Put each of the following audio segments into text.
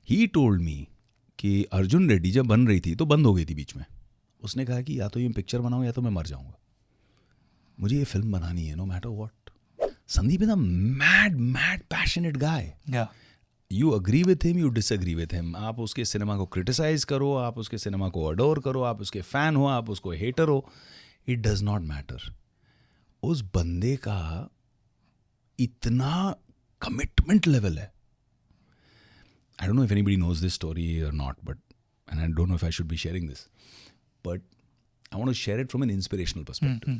He told me कि अर्जुन रेड्डी जब बन रही थी तो बंद हो गई थी बीच में. उसने कहा कि या तो ये पिक्चर बनाऊं या तो मैं मर जाऊंगा, मुझे ये फिल्म बनानी है no matter what. Sandeep is a mad passionate guy. You agree with him, you disagree with him. आप उसके सिनेमा को क्रिटिसाइज करो, आप उसके सिनेमा को अडोर करो, आप उसके फैन हो, आप उसको हेटर हो, इट डज नॉट मैटर. उस बंदे का इतना कमिटमेंट लेवल है. I don't know if anybody knows this story or not, and I don't know if I should be sharing this, but I want to share it from an inspirational perspective.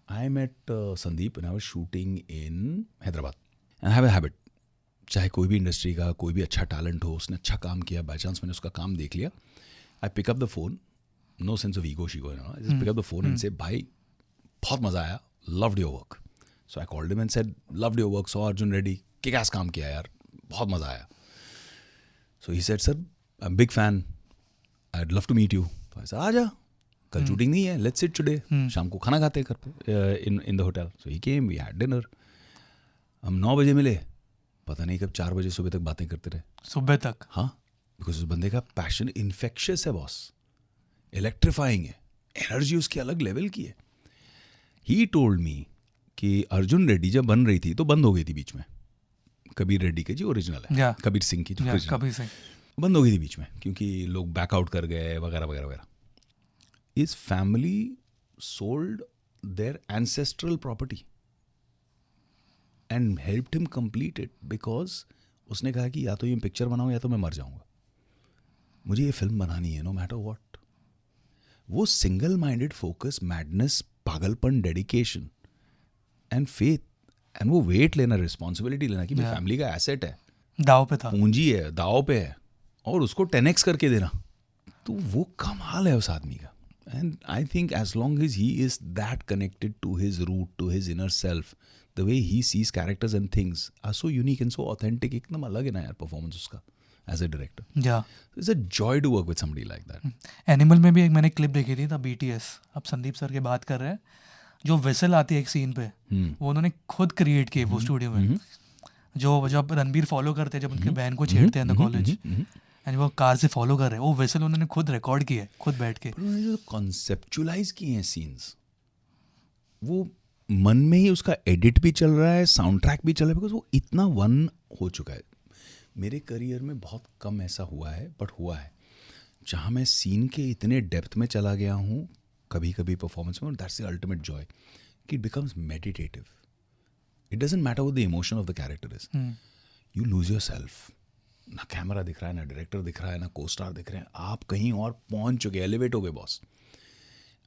I met Sandeep when I was shooting in Hyderabad. And I have a habit, चाहे कोई भी industry का कोई भी अच्छा talent हो, उसने अच्छा काम किया, बाई चांस मैंने उसका काम देख लिया, I pick up the phone, no sense of ego, I just pick up the phone and say, भाई बहुत मज़ा आया, loved your work. So I called him and said, loved your work, saw Arjun Reddy, किक-ass काम किया यार, बहुत मज़ा आया. So he said, sir, I'm a big fan. I'd love to meet you. तो I said, आजा, कल शूटिंग नहीं है, let's sit today. शाम को खाना खाते हैं घर पे in the hotel. So he came, we had dinner. हम 9 बजे मिले, पता नहीं कब 4 बजे सुबह तक बातें करते रहे. सुबह तक? हाँ, बिकॉज उस बंदे का पैशन इन्फेक्शियस है बॉस, इलेक्ट्रीफाइंग है, एनर्जी उसकी अलग लेवल की है. ही टोल्ड मी कि अर्जुन रेड्डी जब बन रही थी तो बंद हो गई थी बीच में. कबीर रेड्डी के जी ओरिजिनल है, कबीर सिंह की जो ओरिजिनल, कबीर सिंह बंद हो गई थी बीच में क्योंकि लोग बैकआउट कर गए वगैरह वगैरह वगैरह. इस family sold there ancestral property and helped him complete it, because उसने कहा कि या तो ये पिक्चर बनाऊं या तो मैं मर जाऊंगा, मुझे ये फिल्म बनानी है नो मैटर व्हाट. वो सिंगल माइंडेड फोकस, मैडनेस, पागलपन, डेडिकेशन एंड फेथ, एंड वो वेट लेना, रिस्पॉन्सिबिलिटी लेना कि मेरी फैमिली का एसेट है, दाव पे था, पूंजी है, दाव पे है, और उसको 10x करके देना, तो वो कमाल है उस आदमी का. And I think as long as he is that connected to his root, to his inner self, the way he sees characters and things are so unique and so authentic. एकदम अलग है ना यार परफॉर्मेंस उसका as a director. It's a joy to work with somebody like that. Animal में भी एक मैंने क्लिप देखी थी, द BTS. अब संदीप सर की बात कर रहे हैं, जो विसल आती है एक सीन पे, वो उन्होंने खुद क्रिएट की वो स्टूडियो में. जो जब रणबीर फॉलो करते हैं, जब उनके बहन को छेड़ते हैं कॉलेज, एंड वो कार से फॉलो कर रहे हैं, वो विसल उन्होंने खुद रिकॉर्ड की है, खुद बैठ के. उन्होंने जो कॉन्सेप्चुलाइज किए हैं सीन्स, वो मन में ही उसका एडिट भी चल रहा है, साउंड ट्रैक भी चल रहा है, बिकॉज वो इतना वन हो चुका है. मेरे करियर में बहुत कम ऐसा हुआ है, बट हुआ है जहाँ मैं सीन के इतने डेप्थ में चला गया हूँ कभी कभी परफॉर्मेंस में, दैट्स द अल्टीमेट जॉय कि it becomes meditative. It doesn't matter what the emotion of the character is, you lose your self. ना कैमरा दिख रहा है, ना डायरेक्टर दिख रहा है, ना को स्टार दिख रहे हैं, आप कहीं और पहुंच चुके, एलिवेट हो गए boss.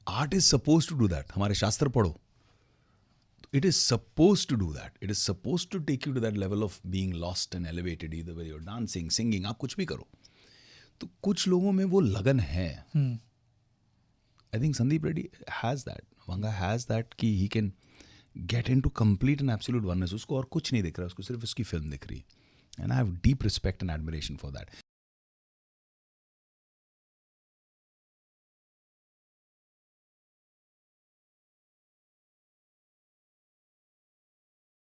Art is suppose to do that. हमारे शास्त्र पढ़ो, it is supposed to do that. It is supposed to take you to that level of being lost and elevated, either whether you're dancing, singing, आप कुछ भी करो. तो कुछ लोगों में वो लगन है. I think Sandeep Reddy has that. Vanga has that कि he can get into complete and absolute oneness. उसको और कुछ नहीं दिख रहा, उसको सिर्फ उसकी फिल्म दिख रही है. And I have deep respect and admiration for that.